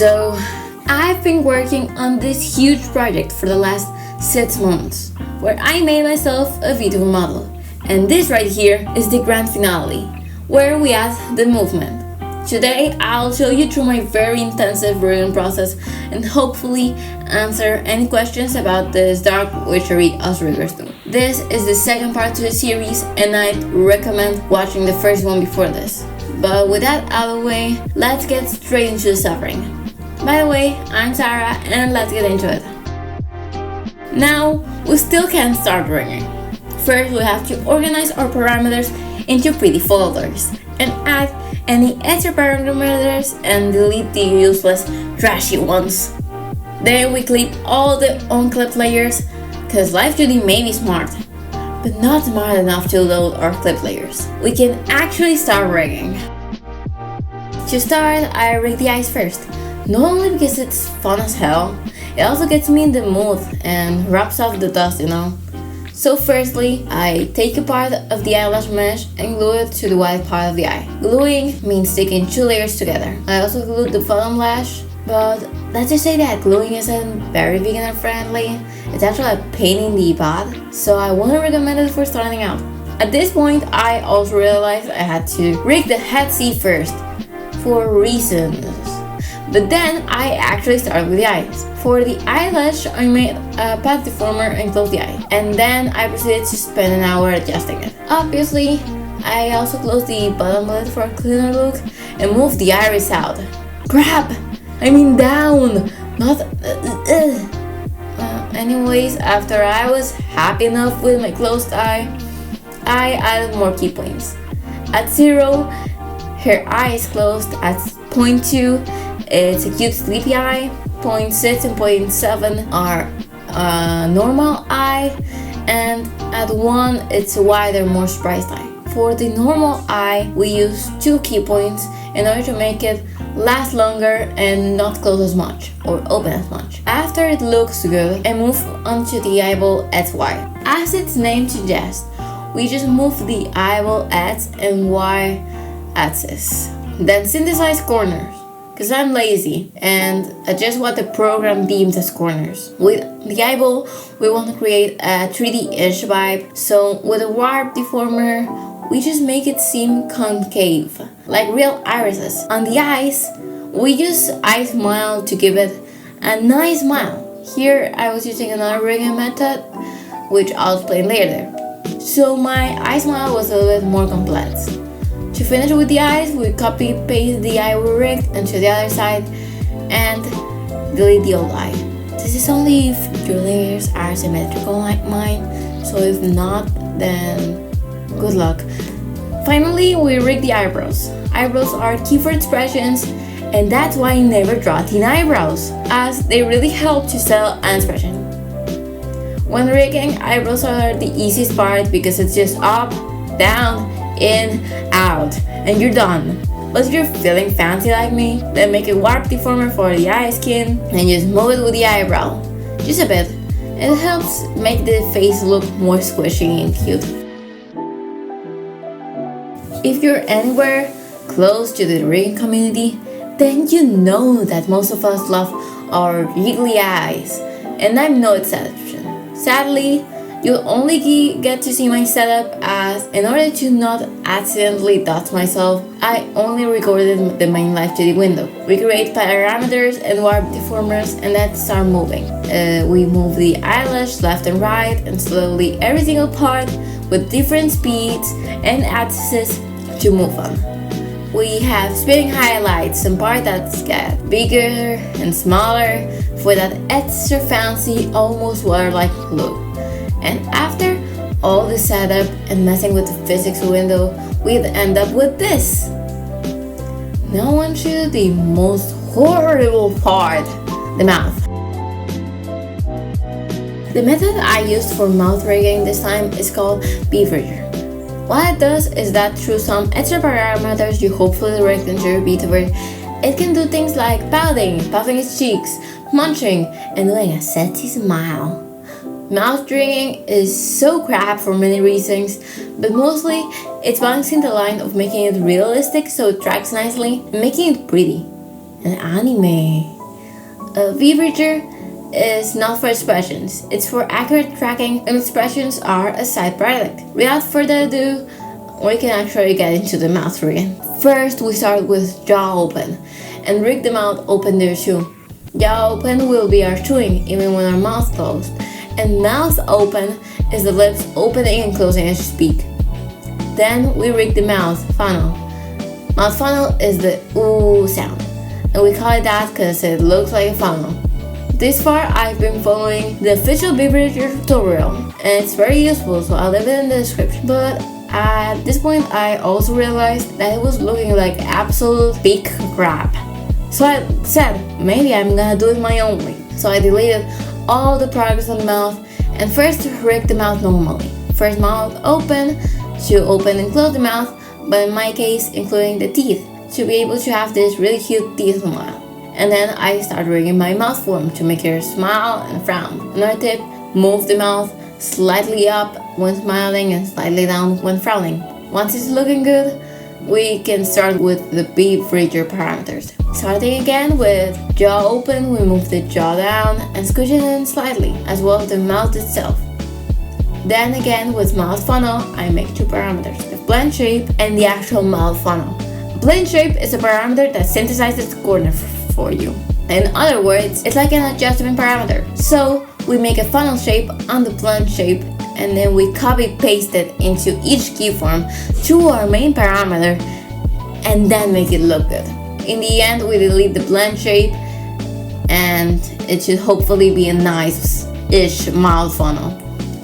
So, I've been working on this huge project for the last 6 months, where I made myself a VTuber model. And this right here is the grand finale, where we add the movement. Today, I'll show you through my very intensive rigging process and hopefully answer any questions about this dark witchery us riggers do. This is the second part to the series, and I'd recommend watching the first one before this. But with that out of the way, let's get straight into the suffering. By the way, I'm Sarah, and let's get into it. Now, we still can't start rigging. First, we have to organize our parameters into pretty folders and add any extra parameters and delete the useless, trashy ones. Then we clip all the unclipped layers, cause Live 2D may be smart, but not smart enough to load our clip layers. We can actually start rigging. To start, I rig the eyes first, not only because it's fun as hell, it also gets me in the mood and rubs off the dust, you know. So firstly, I take a part of the eyelash mesh and glue it to the white part of the eye. Gluing means sticking 2 layers together. I also glued the bottom lash, but let's just say that gluing isn't very beginner friendly. It's actually a pain in the butt, so I wouldn't recommend it for starting out. At this point, I also realized I had to rig the head C first, for reasons. But then I actually started with the eyes. For the eyelash, I made a path deformer and closed the eye. And then I proceeded to spend an hour adjusting it. Obviously, I also closed the bottom lid for a cleaner look and moved the iris out. Crap! I mean down! Not anyways, after I was happy enough with my closed eye, I added more key points. At 0, her eye is closed. At 0.2, it's a cute sleepy eye. 0.6 and 0.7 are a normal eye, and at 1 it's a wider, more surprised eye. For the normal eye, we use 2 key points in order to make it last longer and not close as much or open as much. After it looks good, I move onto the eyeball X Y. As its name suggests, we just move the eyeball X and Y axis. Then synthesize corners, because I'm lazy and adjust what the program deems as corners. With the eyeball, we want to create a 3D-ish vibe, so with a warp deformer, we just make it seem concave, like real irises. On the eyes, we use eye smile to give it a nice smile. Here, I was using another rigging method, which I'll explain later. So my eye smile was a little bit more complex. To finish with the eyes, we copy-paste the eye we rigged onto the other side and delete the old eye. This is only if your layers are symmetrical like mine, so if not, then good luck. Finally, we rig the eyebrows. Eyebrows are key for expressions, and that's why I never draw thin eyebrows, as they really help to sell an expression. When rigging, eyebrows are the easiest part because it's just up, down, in, out, and you're done. But if you're feeling fancy like me, then make a warp deformer for the eye skin and just move it with the eyebrow. Just a bit. It helps make the face look more squishy and cute. If you're anywhere close to the rigging community, then you know that most of us love our giggly eyes, and I'm no exception. Sadly, you'll only get to see my setup, as in order to not accidentally dot myself, I only recorded the main Live 2D window. We create parameters and warp deformers and then start moving. We move the eyelash left and right and slowly every single part with different speeds and axes to move on. We have spinning highlights, some part that's get bigger and smaller for that extra fancy, almost water-like look. And after all the setup and messing with the physics window, we'd end up with this. Now on to the most horrible part, the mouth. The method I used for mouth rigging this time is called behavior. What it does is that through some extra parameters you hopefully rigged into your VTuber, it can do things like pouting, puffing its cheeks, munching, and doing a sexy smile. Mouth rigging is so crap for many reasons, but mostly it's balancing the line of making it realistic so it tracks nicely and making it pretty. an anime. A V-bridger is not for expressions, it's for accurate tracking, and expressions are a side product. Without further ado, we can actually get into the mouth rigging. First, we start with jaw open and rig the mouth open there too. Jaw open will be our chewing even when our mouth closed, and mouth open is the lips opening and closing as you speak. Then we rig the mouth funnel. Mouth funnel is the ooh sound, and we call it that because it looks like a funnel. This far, I've been following the official V-bridger tutorial, and it's very useful, so I'll leave it in the description. But at this point, I also realized that it was looking like absolute big crap. So I said, maybe I'm gonna do it my own way. So I deleted all the progress on the mouth and first rigged the mouth normally. First mouth open to open and close the mouth, but in my case, including the teeth, to be able to have this really cute teeth smile. And then I started rigging my mouth form to make her smile and frown. Another tip, move the mouth slightly up when smiling and slightly down when frowning. Once it's looking good, we can start with the V-bridger parameters. Starting again with jaw open, we move the jaw down and squish it in slightly, as well as the mouth itself. Then again with mouth funnel, I make two parameters, the blend shape and the actual mouth funnel. Blend shape is a parameter that synthesizes the corner for you. In other words, it's like an adjustment parameter. So we make a funnel shape on the blend shape, and then we copy paste it into each keyform to our main parameter and then make it look good. In the end, we delete the blend shape and it should hopefully be a nice-ish mouth funnel.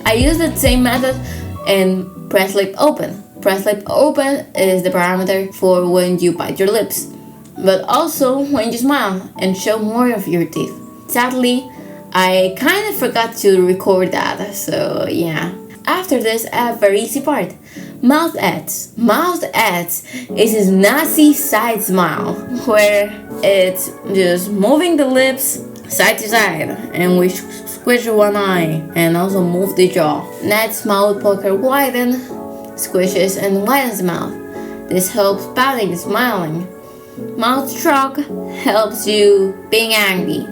I use the same method in press lip open. Press lip open is the parameter for when you bite your lips, but also when you smile and show more of your teeth. Sadly, I kind of forgot to record that, so yeah. After this, a very easy part. Mouth ads. Mouth ads is this nasty side smile where it's just moving the lips side to side and we squish one eye and also move the jaw. Next, mouth pucker widen, squishes and widens the mouth. This helps pouting and smiling. Mouth shrug helps you being angry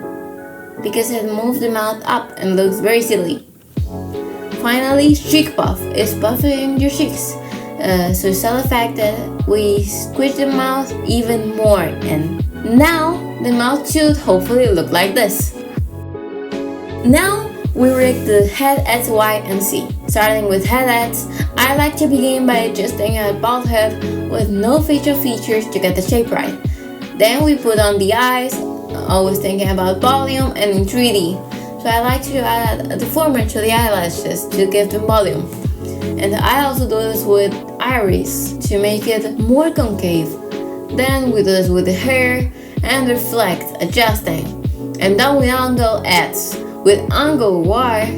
because it moves the mouth up and looks very silly. Finally, cheek puff is puffing your cheeks. So sell the fact that we squish the mouth even more, and now the mouth should hopefully look like this. Now we rig the head X, Y, and Z. Starting with head X, I like to begin by adjusting a bald head with no facial features to get the shape right. Then we put on the eyes, always thinking about volume and in 3D. So I like to add a deformer to the eyelashes to give them volume. And I also do this with iris to make it more concave. Then we do this with the hair and reflect, adjusting. And then with angle X. With angle Y,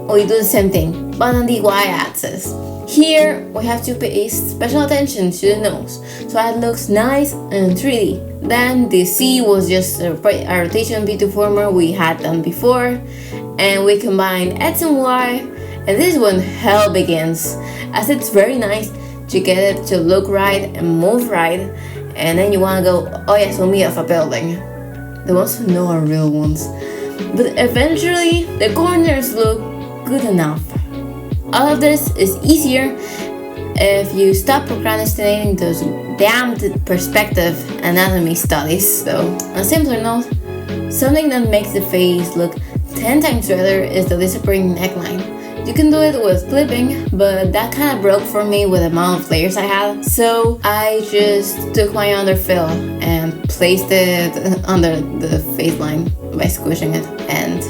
we do the same thing, but on the Y axis. Here we have to pay special attention to the nose, so it looks nice and 3D. Then the C was just a rotation beat deformer we had done before, and we combine X and Y, and this one hell begins, as it's very nice to get it to look right and move right, and then you wanna go, oh yeah, so me off a building. The ones who know are real ones. But eventually, the corners look good enough. All of this is easier if you stop procrastinating those damned perspective anatomy studies. So, on a simpler note, something that makes the face look 10 times better is the disappearing neckline. You can do it with clipping, but that kind of broke for me with the amount of layers I had. So I just took my underfill and placed it under the face line by squishing it, and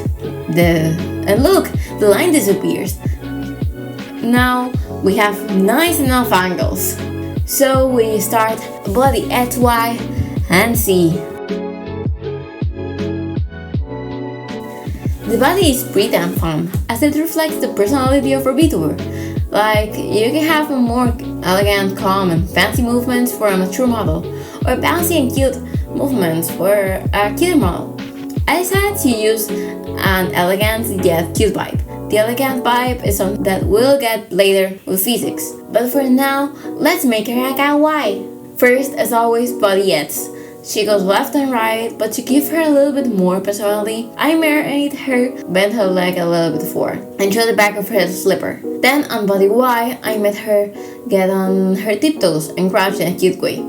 look, the line disappears. Now we have nice enough angles. So we start body X, Y, and Z. The body is pretty damn fun, as it reflects the personality of our VTuber. Like, you can have a more elegant, calm, and fancy movements for a mature model, or bouncy and cute movements for a kid model. I decided to use an elegant yet cute vibe. The elegant vibe is something that we'll get later with physics, but for now, let's make her a kawaii. First, as always, body X. She goes left and right, but to give her a little bit more personality, I married her, bent her leg a little bit forward, and showed the back of her slipper. Then on body Y, I made her get on her tiptoes and crouch in a cute way.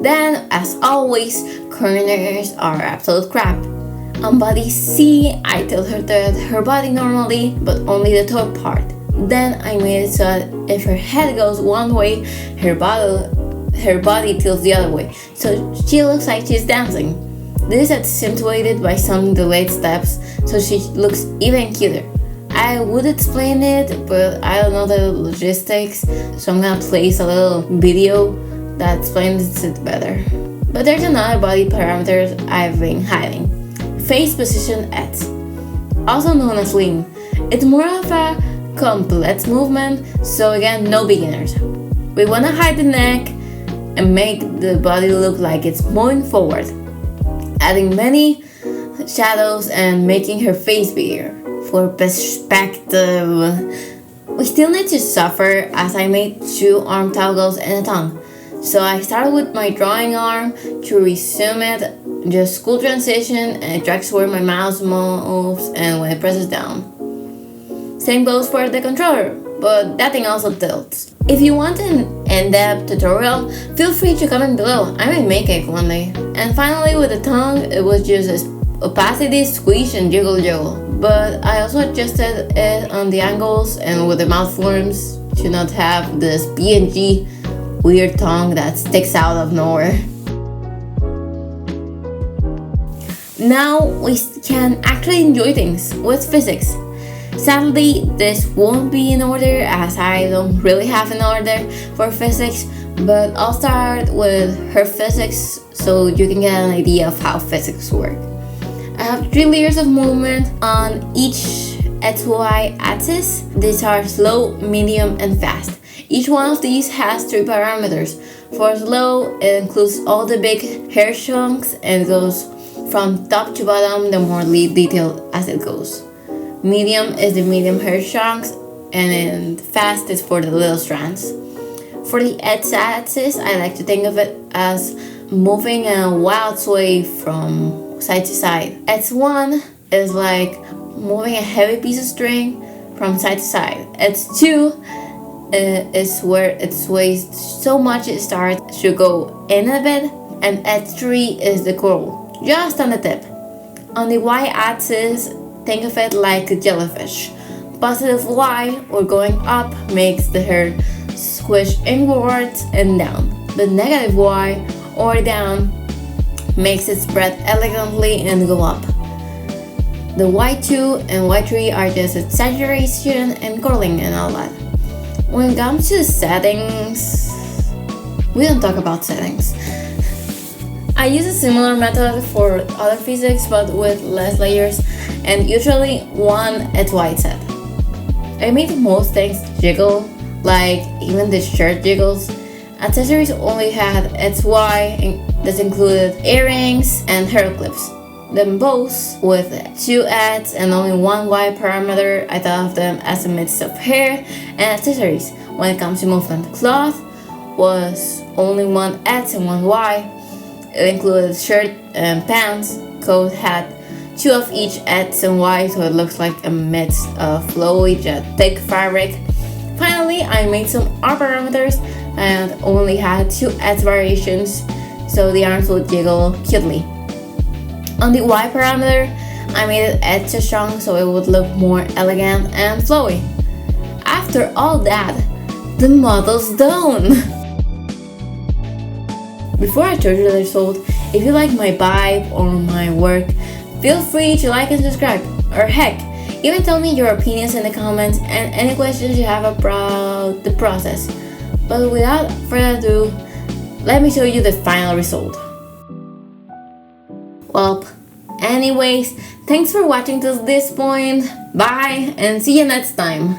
Then, as always, corners are absolute crap. On body C, I tilt her body normally, but only the top part. Then I made it so that if her head goes one way, her body tilts the other way, so she looks like she's dancing. This is accentuated by some delayed steps, so she looks even cuter. I would explain it, but I don't know the logistics, so I'm gonna place a little video that explains it better. But there's another body parameter I've been hiding. Face position X, also known as lean. It's more of a complex movement, so again, no beginners. We wanna hide the neck and make the body look like it's moving forward, adding many shadows and making her face bigger. For perspective, we still need to suffer as I made 2 arm toggles and a tongue. So I started with my drawing arm to resume it, just cool transition, and it tracks where my mouse moves and when it presses down. Same goes for the controller, but that thing also tilts. If you want an in-depth tutorial, feel free to comment below. I might make it one day. And finally, with the tongue, it was just opacity, squish, and jiggle. But I also adjusted it on the angles and with the mouth forms to not have this PNG weird tongue that sticks out of nowhere. Now we can actually enjoy things with physics. Sadly, this won't be in order as I don't really have an order for physics, but I'll start with her physics so you can get an idea of how physics work. I have 3 layers of movement on each XY axis. These are slow, medium, and fast. Each one of these has 3 parameters. For slow, it includes all the big hair chunks and goes from top to bottom, the more detailed as it goes. Medium is the medium hair chunks, and then fast is for the little strands. For the x-axis, I like to think of it as moving in a wild sway from side to side. X1 is like moving a heavy piece of string from side to side. X2 is where it sways so much it starts to go in a bit, and X3 is the curl, just on the tip. On the y-axis, think of it like a jellyfish. Positive Y, or going up, makes the hair squish inwards and down. The negative Y, or down, makes it spread elegantly and go up. The Y2 and Y3 are just exaggeration and curling and all that. When it comes to settings, we don't talk about settings. I use a similar method for other physics but with less layers and usually one XY set. I made most things jiggle, like even the shirt jiggles. Accessories only had XY, and this included earrings and hair clips. Then bows with 2 X and only 1 Y parameter. I thought of them as a mix of hair and accessories. When it comes to movement, cloth was only 1 X and 1 Y. It included shirt and pants. Coat had 2 of each X and Y, so it looks like a mix of flowy jet thick fabric. Finally, I made some arm parameters and only had 2 X variations, so the arms would jiggle cutely. On the Y parameter, I made it extra strong so it would look more elegant and flowy. After all that, the model's done! Before I show you the result, if you like my vibe or my work, feel free to like and subscribe, or heck, even tell me your opinions in the comments and any questions you have about the process. But without further ado, let me show you the final result. Well, anyways, thanks for watching till this point, bye and see you next time.